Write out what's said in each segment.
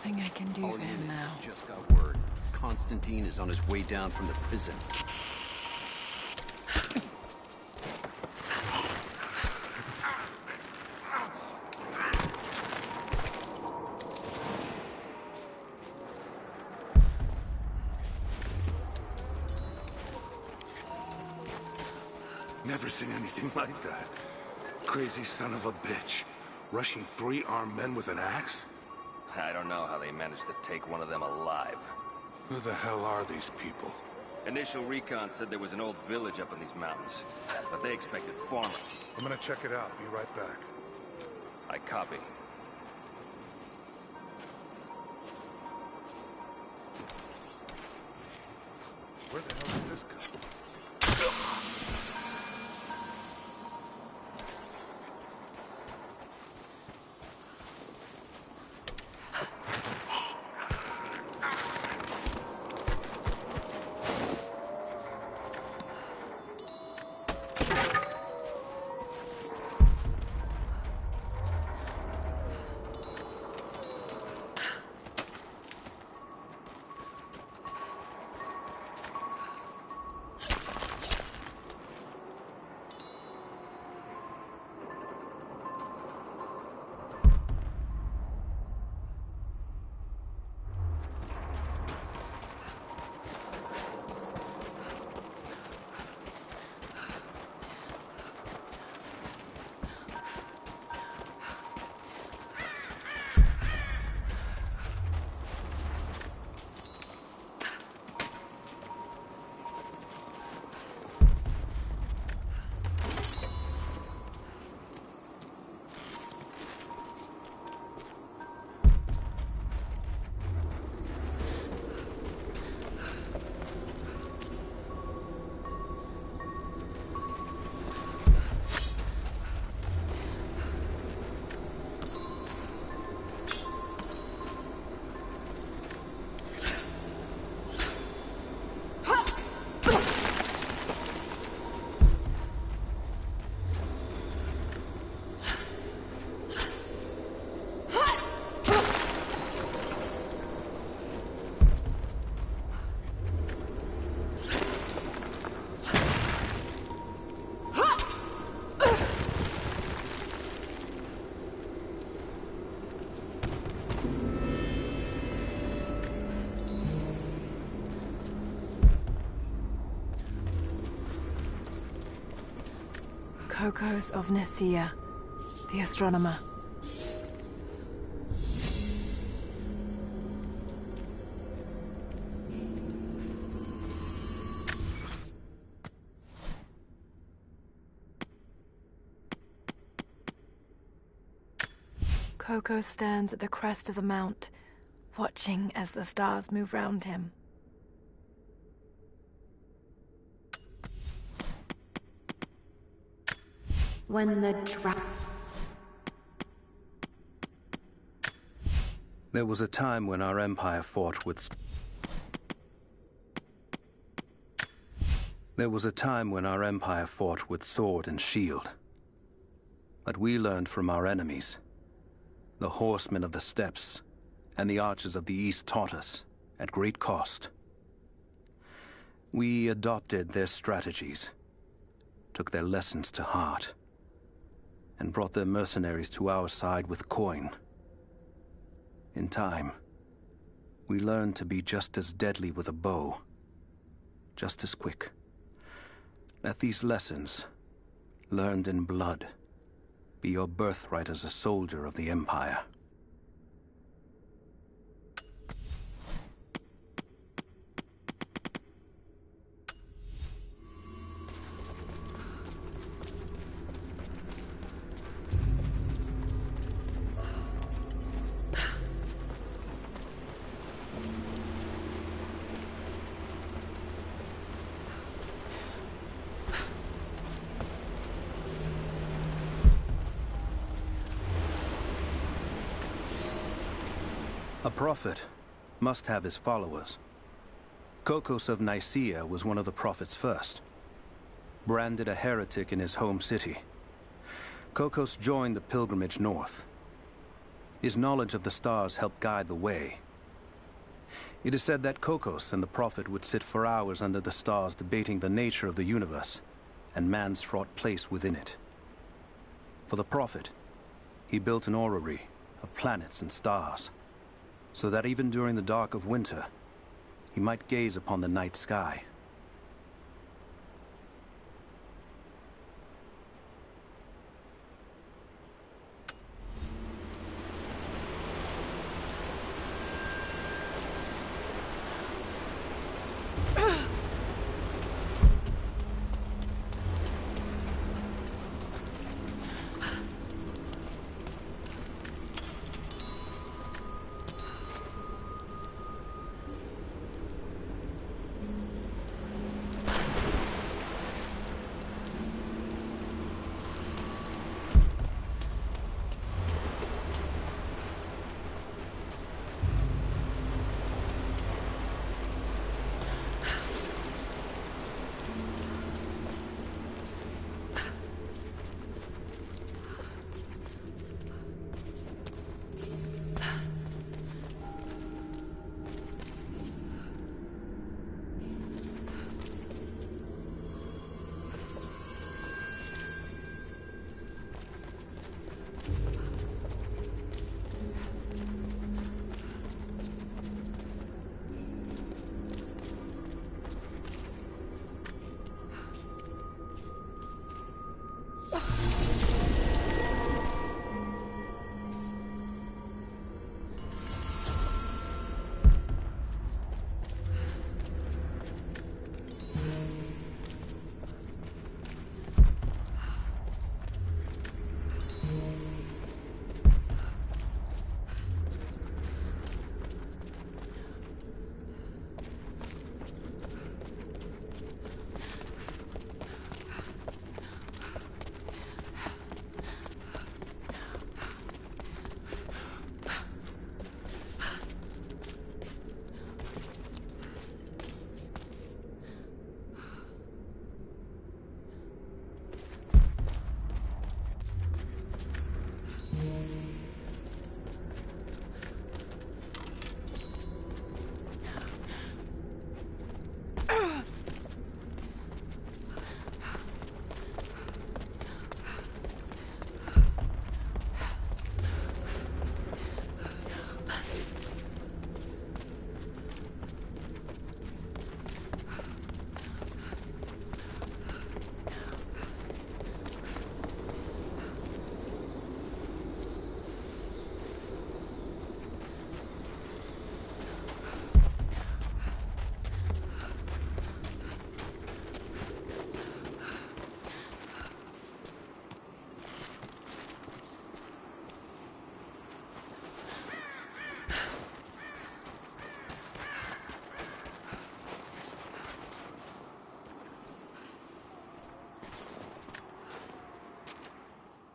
Nothing I can do All for him units now. just got word. Constantine is on his way down from the prison. Never seen anything like that. Crazy son of a bitch. Rushing 3 armed men with an axe? I don't know how they managed to take one of them alive. Who the hell are these people? Initial recon said there was an old village up in these mountains, but they expected farmers. I'm gonna check it out. Be right back. I copy. Where the hell did this come? Kokos of Nicaea, the astronomer. Kokos stands at the crest of the mount, watching as the stars move round him. When the There was a time when our empire fought with... There was a time when our empire fought with sword and shield. But we learned from our enemies. The horsemen of the steppes and the archers of the east taught us, at great cost. We adopted their strategies, took their lessons to heart, and brought their mercenaries to our side with coin. In time, we learned to be just as deadly with a bow, just as quick. Let these lessons, learned in blood, be your birthright as a soldier of the Empire. A prophet must have his followers. Kokos of Nicaea was one of the prophets first. Branded a heretic in his home city, Kokos joined the pilgrimage north. His knowledge of the stars helped guide the way. It is said that Kokos and the Prophet would sit for hours under the stars debating the nature of the universe and man's fraught place within it. For the Prophet, he built an orrery of planets and stars, so that even during the dark of winter, he might gaze upon the night sky.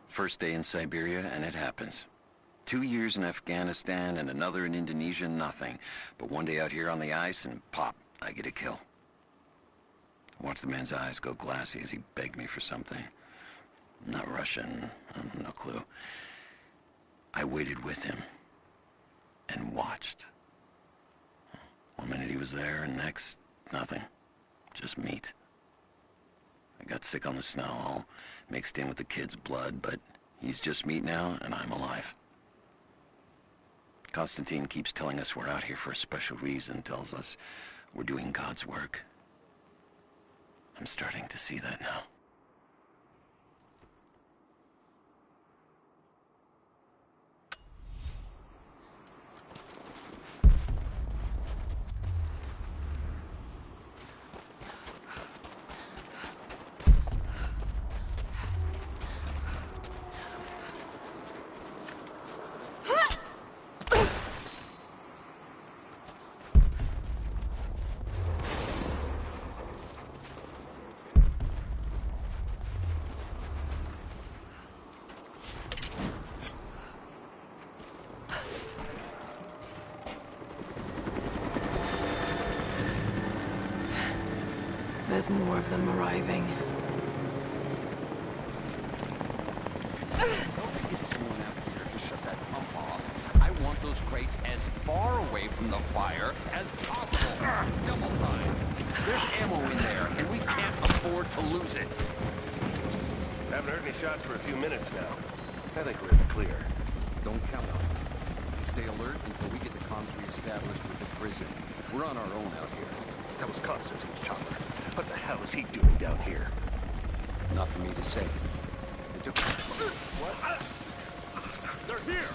First day in Siberia, and it happens. 2 years in Afghanistan and another in Indonesia, nothing. But one day out here on the ice, and pop, I get a kill. I watched the man's eyes go glassy as he begged me for something. Not Russian, no clue. I waited with him and watched. 1 minute he was there, and next, nothing. Just meat. I got sick on the snow, all mixed in with the kid's blood, but he's just meat now, and I'm alive. Constantine keeps telling us we're out here for a special reason, tells us we're doing God's work. I'm starting to see that now. There's more of them arriving. Don't think it's going out here to shut that pump off. from the fire as possible. Double time. There's ammo in there, and we can't afford to lose it. Haven't heard any shots for a few minutes now. I think we're in the clear. Don't count on it. Stay alert until we get the comms re-established with the prison. We're on our own out here. That was Constantine's chopper. What the hell is he doing down here? Not for me to say. It took... What? They're here!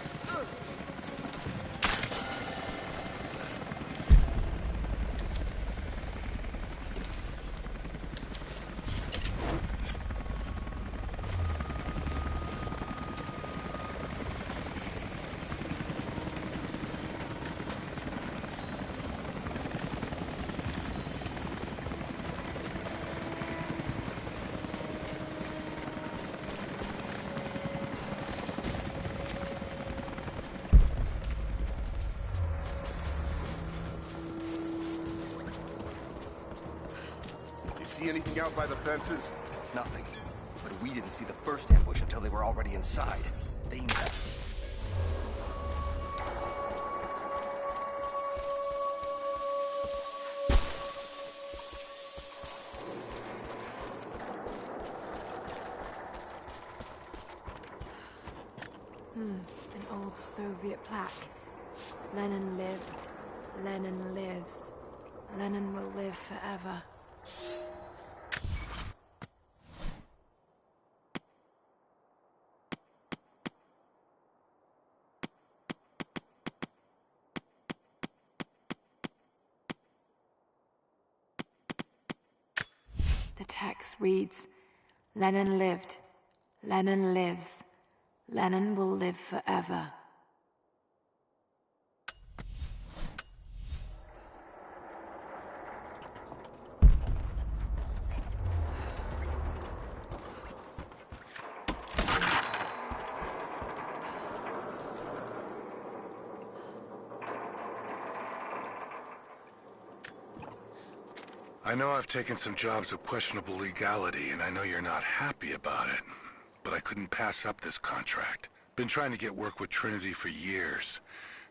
See anything out by the fences? Nothing. But we didn't see the first ambush until they were already inside. They know. An old Soviet plaque. Lenin lived. Lenin lives. Lenin will live forever. The text reads, Lenin lived, Lenin lives, Lenin will live forever. I know I've taken some jobs of questionable legality, and I know you're not happy about it. But I couldn't pass up this contract. Been trying to get work with Trinity for years.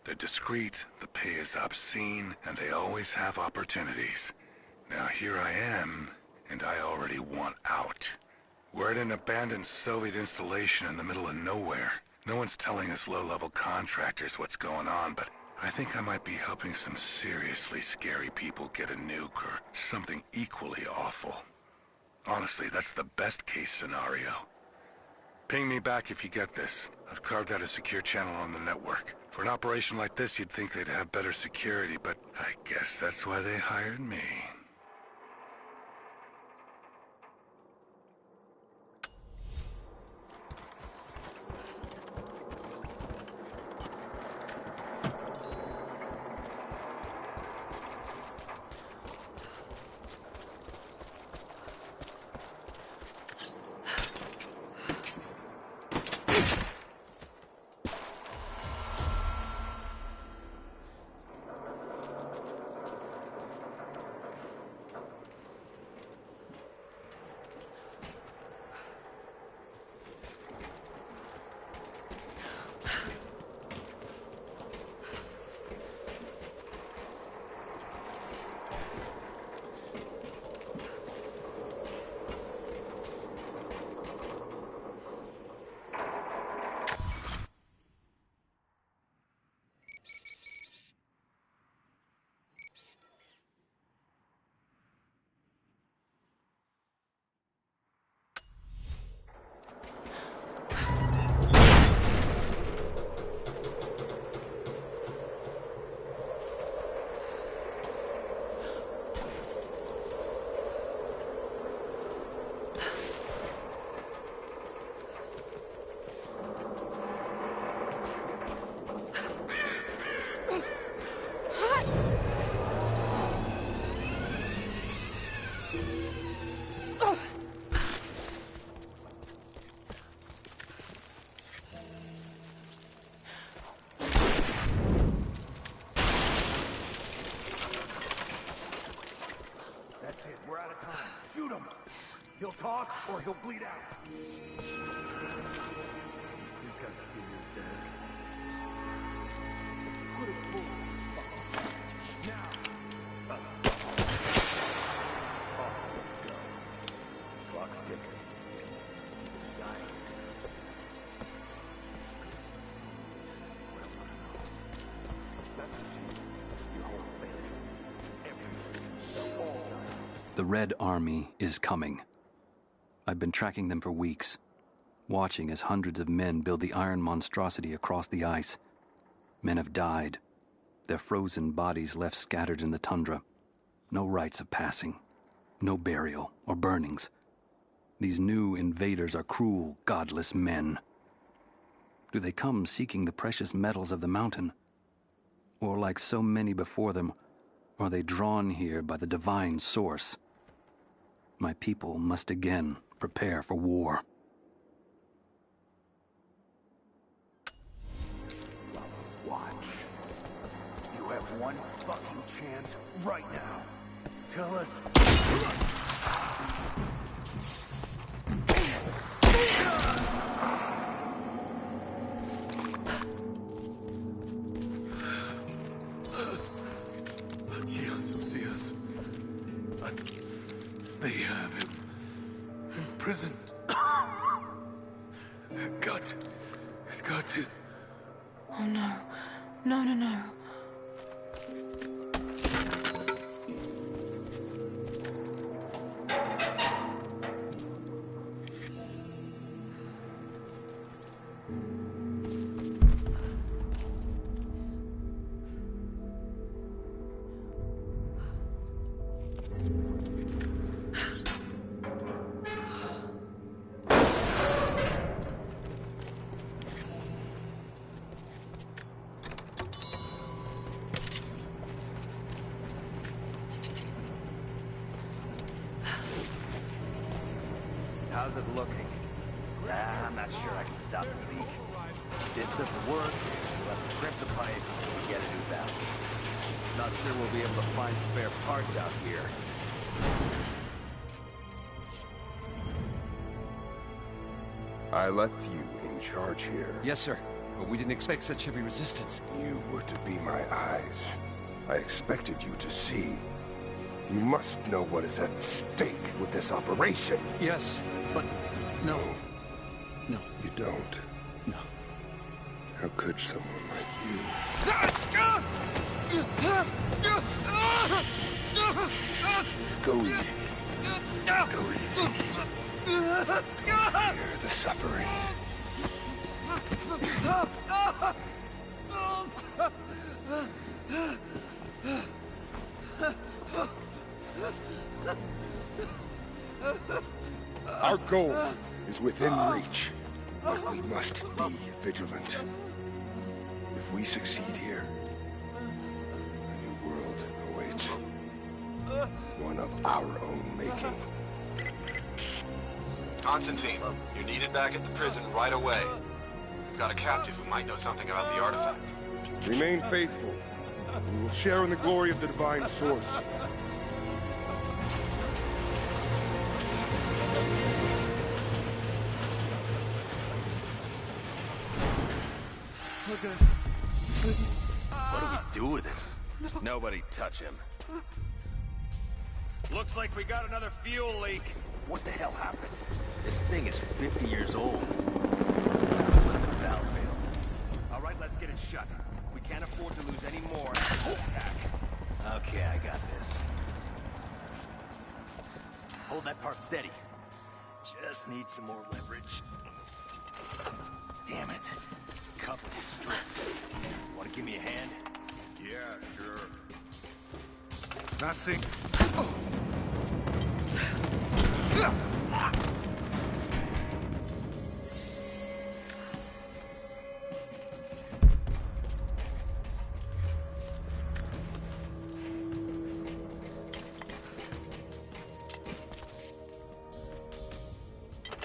They're discreet, the pay is obscene, and they always have opportunities. Now here I am, and I already want out. We're at an abandoned Soviet installation in the middle of nowhere. No one's telling us low-level contractors what's going on, but I think I might be helping some seriously scary people get a nuke or something equally awful. Honestly, that's the best-case scenario. Ping me back if you get this. I've carved out a secure channel on the network. For an operation like this, you'd think they'd have better security, but I guess that's why they hired me. Shoot him! He'll talk, or he'll bleed out. He's got to be dead. Put it full. The Red Army is coming. I've been tracking them for weeks, watching as hundreds of men build the iron monstrosity across the ice. Men have died, their frozen bodies left scattered in the tundra. No rites of passing, no burial or burnings. These new invaders are cruel, godless men. Do they come seeking the precious metals of the mountain? Or, like so many before them, are they drawn here by the divine source? My people must again prepare for war. Watch. You have one fucking chance right now. Tell us. Dios. They have him imprisoned. Got to. Oh no. No. How's it looking? I'm not sure I can stop the leak. If this doesn't work, we'll have to crimp the pipe and get a new valve. Not sure we'll be able to find spare parts out here. I left you in charge here. Yes, sir. But we didn't expect such heavy resistance. You were to be my eyes. I expected you to see. You must know what is at stake with this operation. Yes, but no. No. You don't. No. How could someone like you? Go easy. Go easy. Fear the suffering. Our goal is within reach, but we must be vigilant. If we succeed here, a new world awaits. One of our own making. Constantine, you're needed back at the prison right away. We've got a captive who might know something about the artifact. Remain faithful. We will share in the glory of the divine source. What do we do with it? Nobody touch him. Looks like we got another fuel leak. What the hell happened? This thing is 50 years old. Looks like the valve failed. All right, let's get it shut. We can't afford to lose any more after this attack. Okay, I got this. Hold that part steady. Just need some more leverage. Damn it. Couple is stripped. Want to give me a hand? Yeah, sure. Nothing.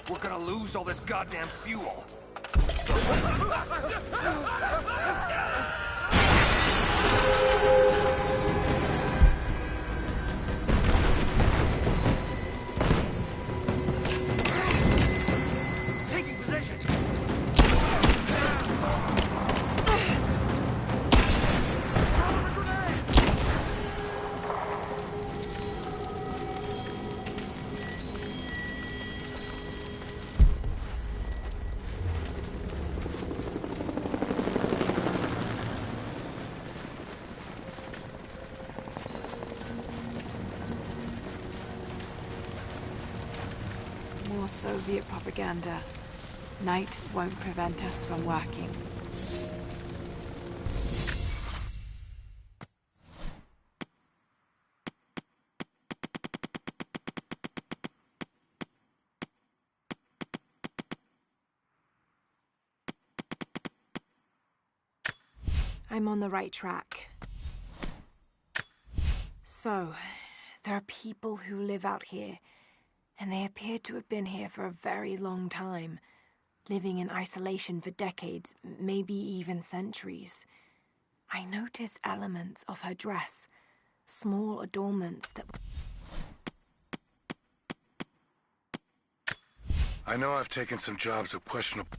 We're gonna lose all this goddamn fuel. Taking position! More Soviet propaganda. Night won't prevent us from working. I'm on the right track. So, there are people who live out here, and they appear to have been here for a very long time, living in isolation for decades, maybe even centuries. I notice elements of her dress, small adornments that... I know I've taken some jobs of questionable...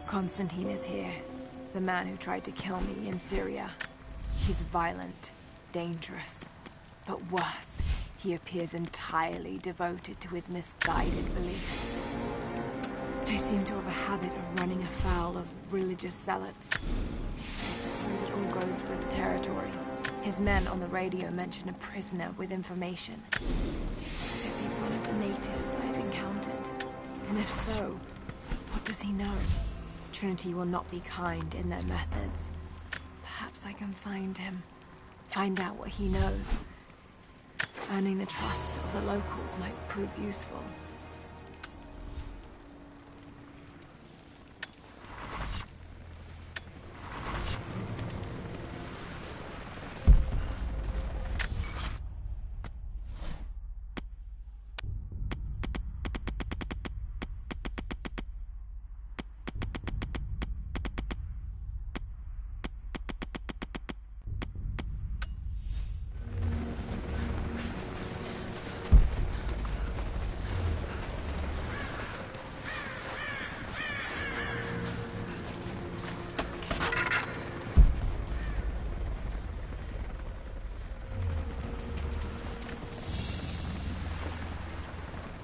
Konstantin is here. The man who tried to kill me in Syria. He's violent, dangerous, but worse, he appears entirely devoted to his misguided beliefs. They seem to have a habit of running afoul of religious zealots. I suppose it all goes with the territory. His men on the radio mention a prisoner with information. Could it be one of the natives I've encountered? And if so, what does he know? Trinity will not be kind in their methods. Perhaps I can find him. Find out what he knows. Earning the trust of the locals might prove useful.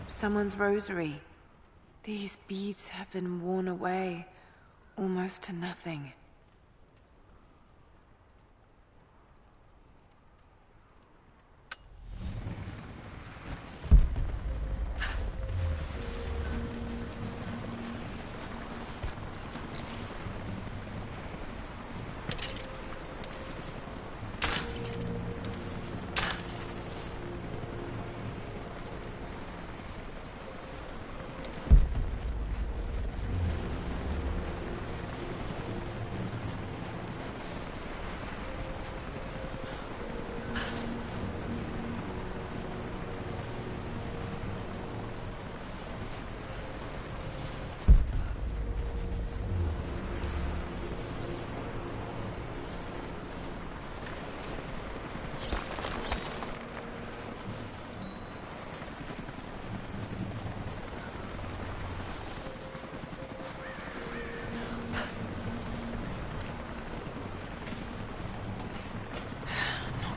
Someone's rosary. These beads have been worn away, almost to nothing.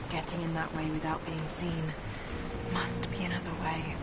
Getting in that way without being seen. Must be another way.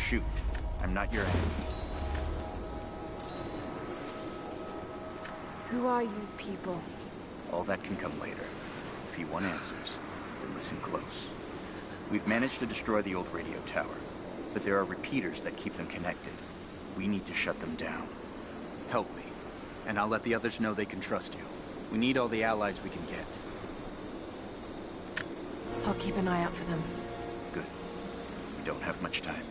shoot. I'm not your enemy. Who are you people? All that can come later. If you want answers, then listen close. We've managed to destroy the old radio tower, but there are repeaters that keep them connected. We need to shut them down. Help me, and I'll let the others know they can trust you. We need all the allies we can get. I'll keep an eye out for them. Good. We don't have much time.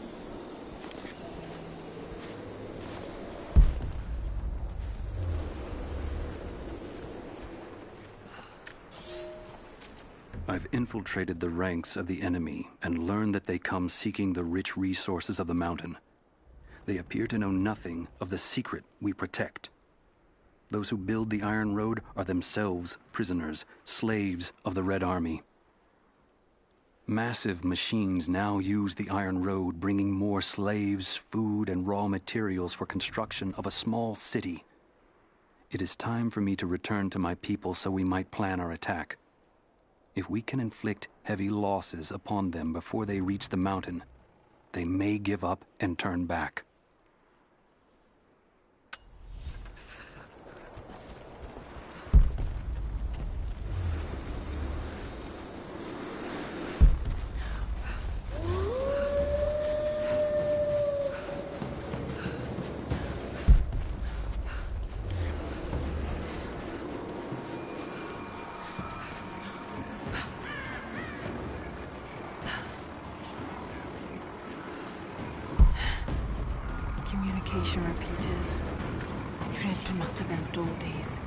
I've infiltrated the ranks of the enemy and learned that they come seeking the rich resources of the mountain. They appear to know nothing of the secret we protect. Those who build the Iron Road are themselves prisoners, slaves of the Red Army. Massive machines now use the Iron Road, bringing more slaves, food, and raw materials for construction of a small city. It is time for me to return to my people so we might plan our attack. If we can inflict heavy losses upon them before they reach the mountain, they may give up and turn back. Communication repeaters. Trinity must have installed these.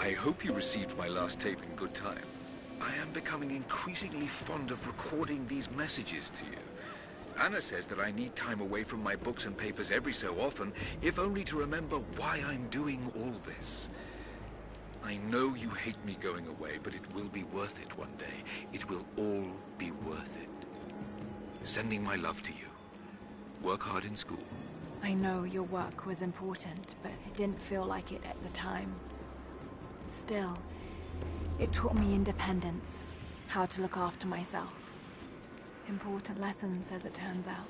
I hope you received my last tape in good time. I am becoming increasingly fond of recording these messages to you. Anna says that I need time away from my books and papers every so often, if only to remember why I'm doing all this. I know you hate me going away, but it will be worth it one day. It will all be worth it. Sending my love to you. Work hard in school. I know your work was important, but it didn't feel like it at the time. Still, it taught me independence, how to look after myself. Important lessons, as it turns out.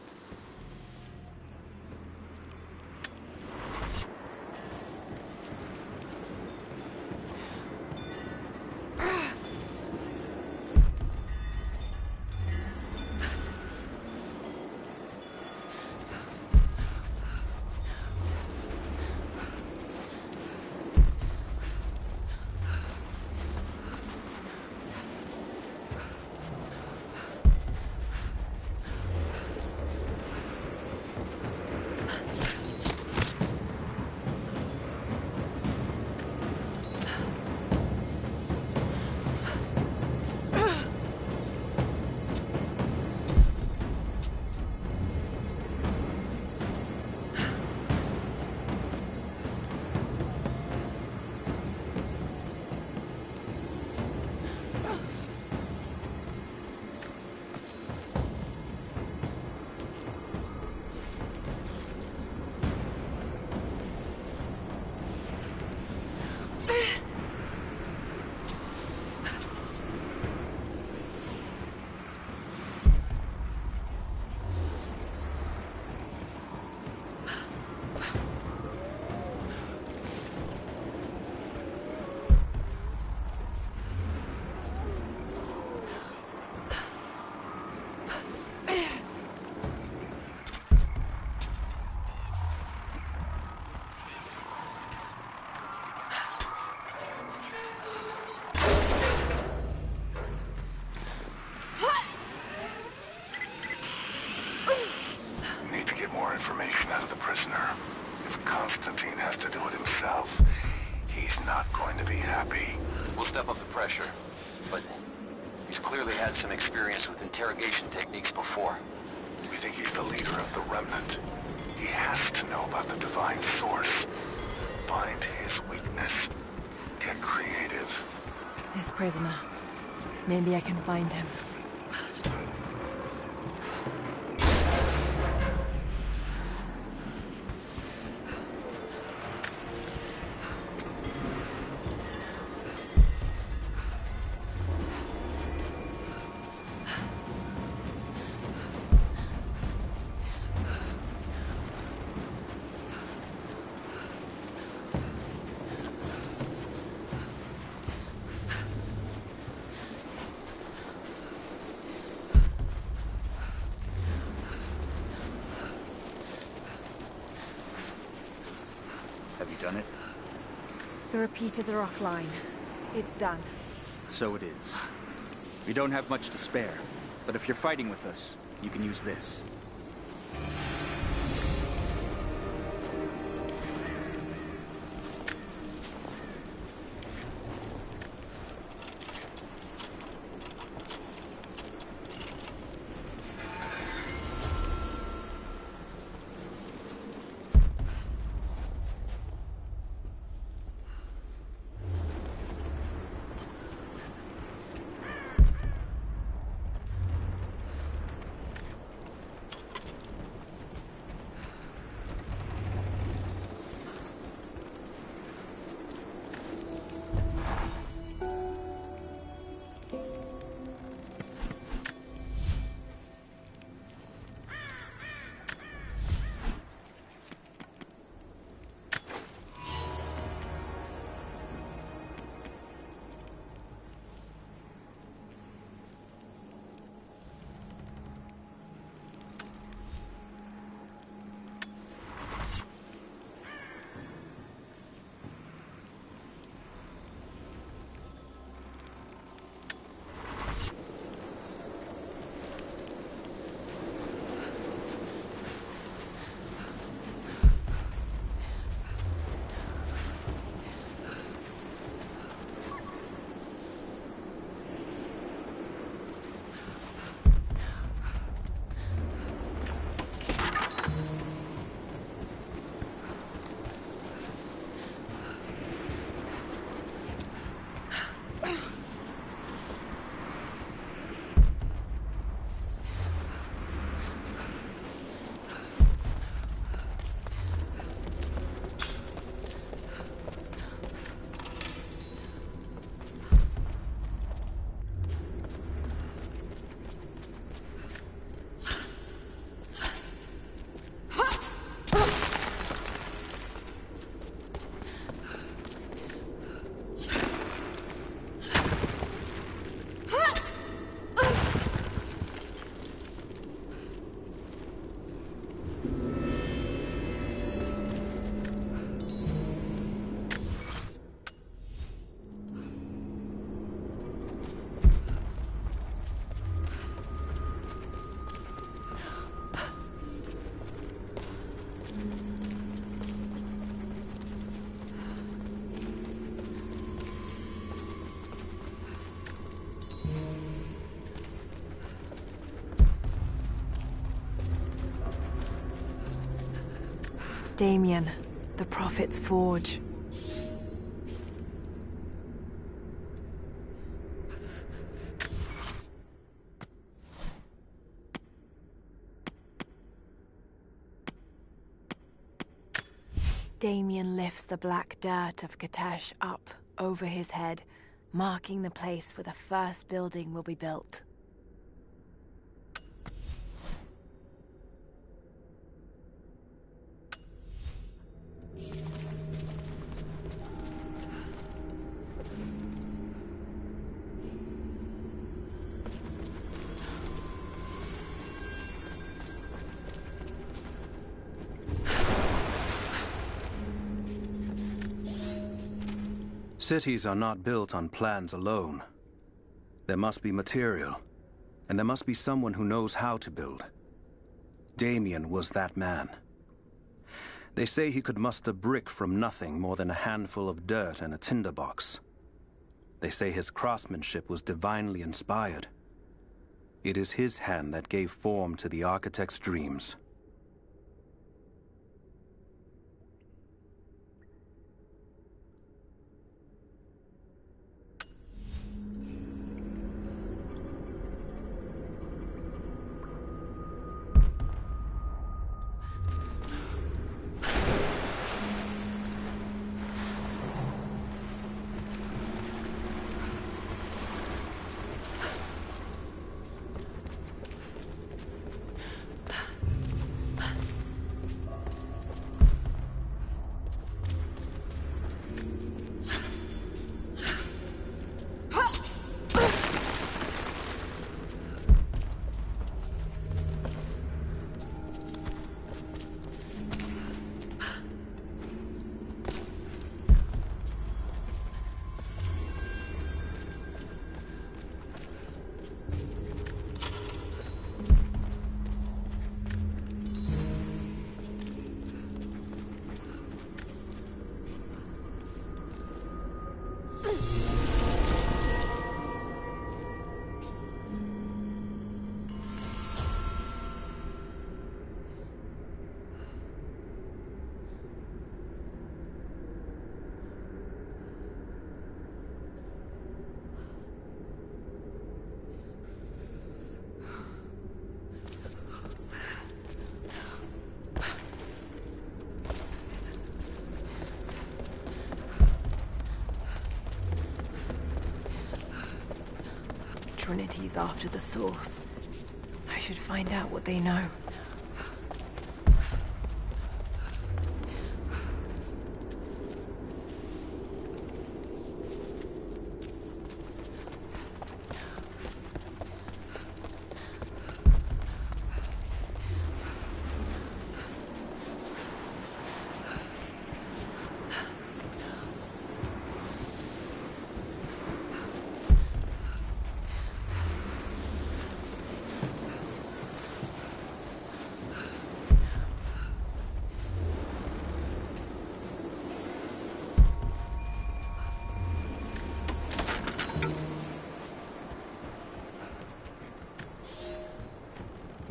has to do it himself, he's not going to be happy. We'll step up the pressure, but he's clearly had some experience with interrogation techniques before. We think he's the leader of the Remnant. He has to know about the Divine Source. Find his weakness. Get creative. This prisoner. Maybe I can find him. Have you done it? The repeaters are offline. It's done. So it is. We don't have much to spare, but if you're fighting with us, you can use this. Damien, the Prophet's Forge. Damien lifts the black dirt of Kitezh up over his head, marking the place where the first building will be built. Cities are not built on plans alone. There must be material, and there must be someone who knows how to build. Damien was that man. They say he could muster brick from nothing more than a handful of dirt and a tinderbox. They say his craftsmanship was divinely inspired. It is his hand that gave form to the architect's dreams. Trinity's after the source. I should find out what they know.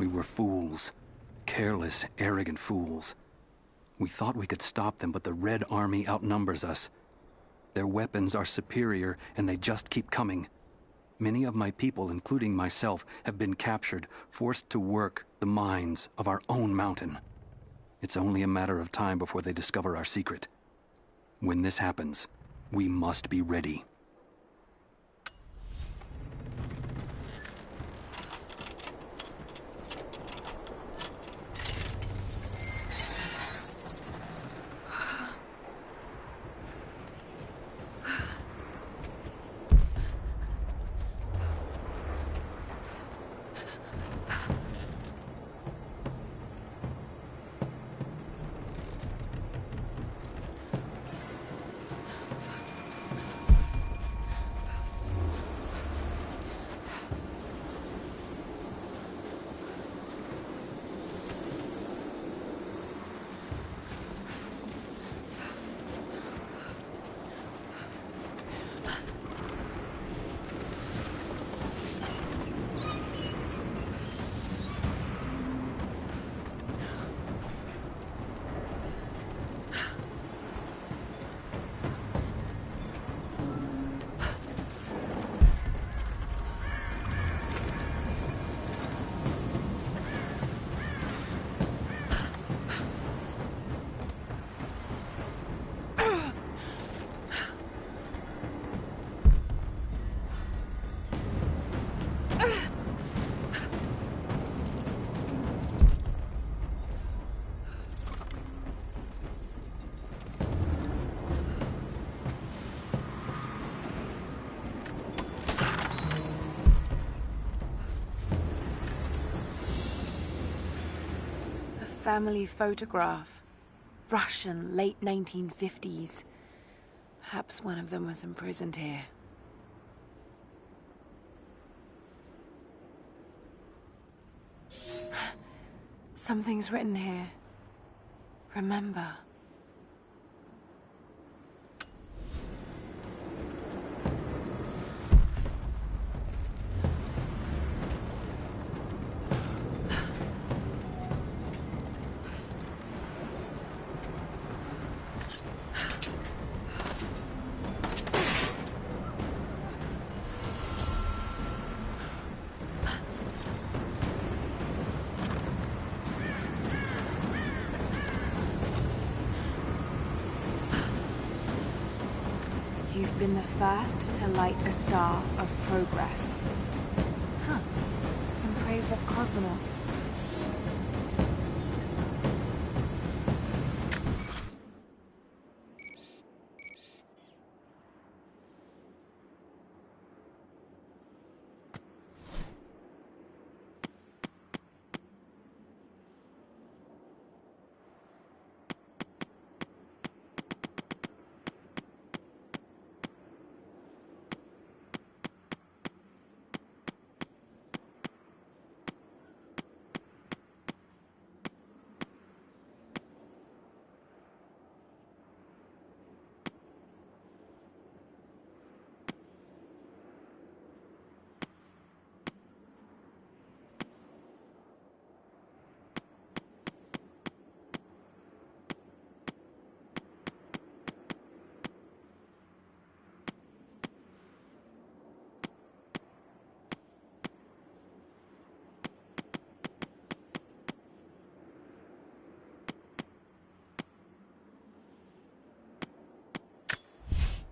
We were fools. Careless, arrogant fools. We thought we could stop them, but the Red Army outnumbers us. Their weapons are superior, and they just keep coming. Many of my people, including myself, have been captured, forced to work the mines of our own mountain. It's only a matter of time before they discover our secret. When this happens, we must be ready. Family photograph. Russian, late 1950s. Perhaps one of them was imprisoned here. Something's written here. Remember. You've been the first to light a star of progress. Huh. In praise of cosmonauts.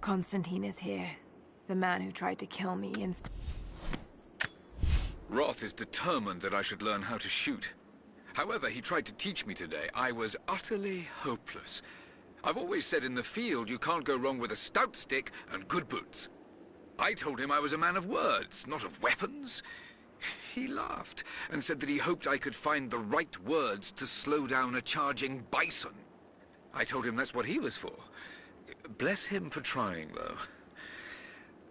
Constantine is here. The man who tried to kill me and... Roth is determined that I should learn how to shoot. However, he tried to teach me today. I was utterly hopeless. I've always said in the field you can't go wrong with a stout stick and good boots. I told him I was a man of words, not of weapons. He laughed and said that he hoped I could find the right words to slow down a charging bison. I told him that's what he was for. Bless him for trying, though.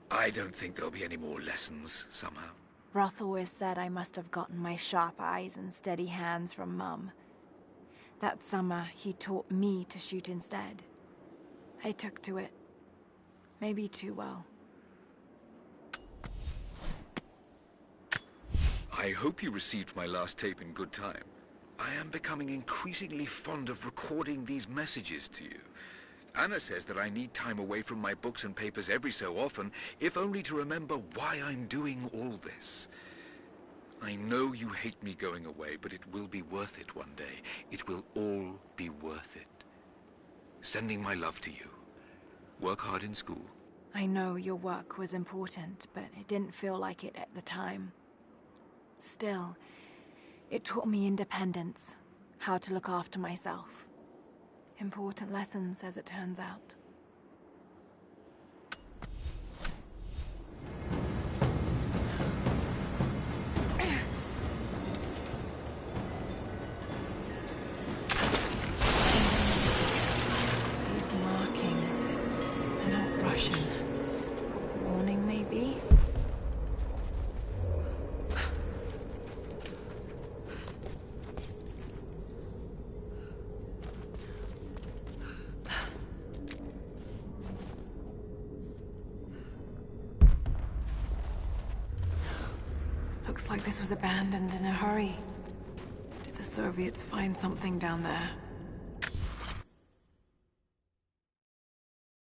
I don't think there'll be any more lessons, somehow. Roth always said I must have gotten my sharp eyes and steady hands from Mum. That summer, he taught me to shoot instead. I took to it. Maybe too well. I hope you received my last tape in good time. I am becoming increasingly fond of recording these messages to you. Anna says that I need time away from my books and papers every so often, if only to remember why I'm doing all this. I know you hate me going away, but it will be worth it one day. It will all be worth it. Sending my love to you. Work hard in school. I know your work was important, but it didn't feel like it at the time. Still, it taught me independence, how to look after myself. Important lessons, as it turns out. These markings, they're not Russian. A warning, maybe? Looks like this was abandoned in a hurry. Did the Soviets find something down there?